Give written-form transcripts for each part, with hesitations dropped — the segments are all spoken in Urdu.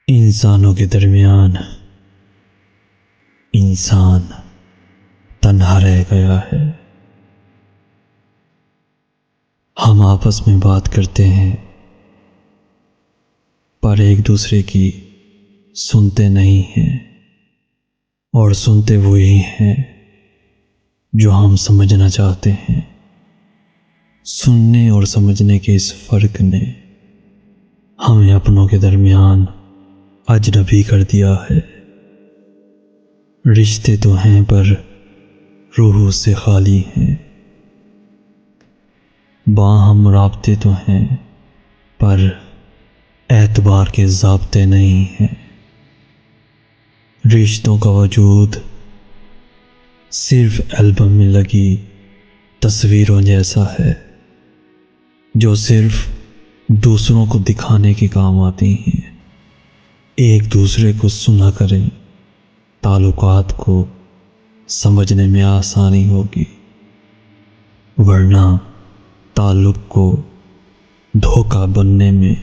انسانوں کے درمیان انسان تنہا رہ گیا ہے۔ ہم آپس میں بات کرتے ہیں پر ایک دوسرے کی سنتے نہیں ہیں، اور سنتے وہی ہیں جو ہم سمجھنا چاہتے ہیں۔ سننے اور سمجھنے کے اس فرق نے ہمیں اپنوں کے درمیان اجنبی کر دیا ہے۔ رشتے تو ہیں پر روح سے خالی ہیں، باہم رابطے تو ہیں پر اعتبار کے ضابطے نہیں ہیں۔ رشتوں کا وجود صرف البم میں لگی تصویروں جیسا ہے، جو صرف دوسروں کو دکھانے کے کام آتی ہیں۔ ایک دوسرے کو سنا کریں، تعلقات کو سمجھنے میں آسانی ہوگی، ورنہ تعلق کو دھوکہ بننے میں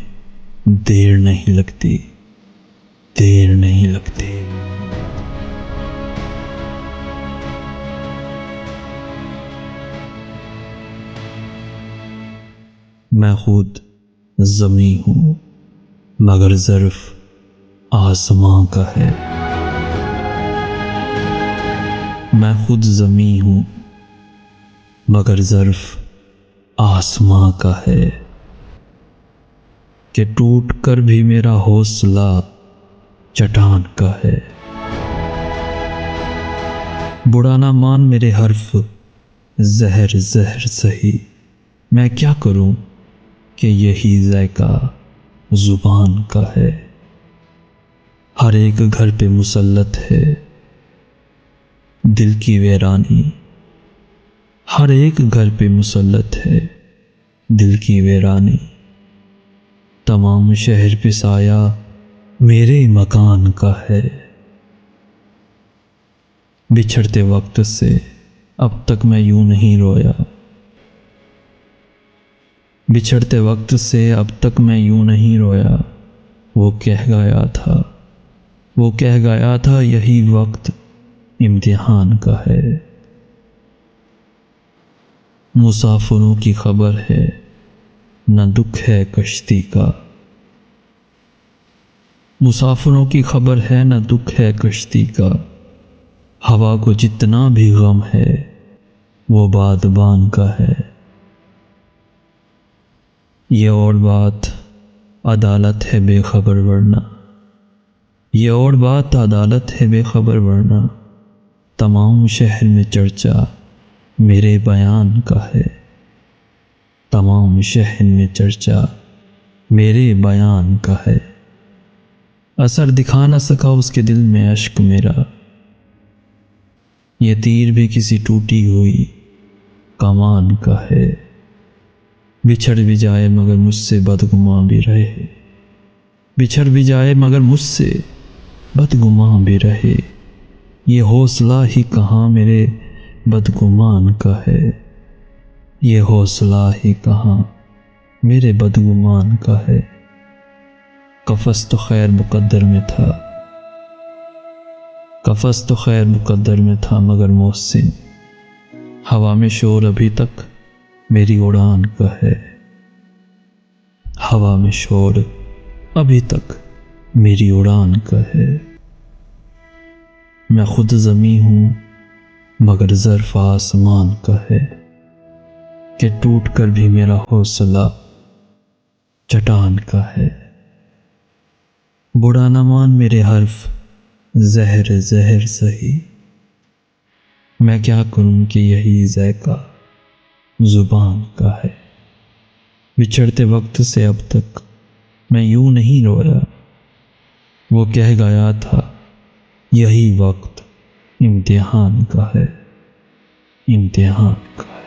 دیر نہیں لگتی۔ میں خود زمیں ہوں مگر ظرف آسماں کا ہے۔ میں خود زمیں ہوں مگر ظرف آسماں کا ہے، کہ ٹوٹ کر بھی میرا حوصلہ چٹان کا ہے۔ برا نہ مان میرے حرف زہر زہر سہی، میں کیا کروں کہ یہی ذائقہ زبان کا ہے۔ ہر ایک گھر پہ مسلط ہے دل کی ویرانی، ہر ایک گھر پہ مسلط ہے دل کی ویرانی۔ تمام شہر پہ سایہ میرے مکان کا ہے۔ بچھڑتے وقت سے اب تک میں یوں نہیں رویا، بچھڑتے وقت سے اب تک میں یوں نہیں رویا۔ وہ کہہ گیا تھا یہی وقت امتحان کا ہے۔ مسافروں کی خبر ہے نہ دکھ ہے کشتی کا، مسافروں کی خبر ہے نہ دکھ ہے کشتی کا۔ ہوا کو جتنا بھی غم ہے وہ بادبان کا ہے۔ یہ اور بات عدالت ہے بے خبر ورنہ، یہ اور بات عدالت ہے بے خبر ورنہ۔ تمام شہر میں چرچا میرے بیان کا ہے، تمام شہر میں چرچا میرے بیان کا ہے۔ اثر دکھا نہ سکا اس کے دل میں اشک میرا، یہ تیر بھی کسی ٹوٹی ہوئی کمان کا ہے۔ بچھڑ بھی جائے مگر مجھ سے بدگماں بھی رہے، بچھڑ بھی جائے مگر مجھ سے بدگماں بھی رہے۔ یہ حوصلہ ہی کہاں میرے بدگمان کا ہے، یہ حوصلہ ہی کہاں میرے بدگمان کا ہے۔ قفس تو خیر مقدر میں تھا، قفس تو خیر مقدر میں تھا مگر محسن، ہوا میں شور ابھی تک میری اڑان کا ہے، ہوا میں شور ابھی تک میری اڑان کا ہے۔ میں خود زمیں ہوں مگر ظرف آسمان کا ہے، کہ ٹوٹ کر بھی میرا حوصلہ چٹان کا ہے۔ برا نہ مان میرے حرف زہر زہر سہی، میں کیا کروں کہ یہی ذائقہ زبان کا ہے۔ بچھڑتے وقت سے اب تک میں یوں نہیں رویا، وہ کہہ گیا تھا یہی وقت امتحان کا ہے، امتحان کا ہے۔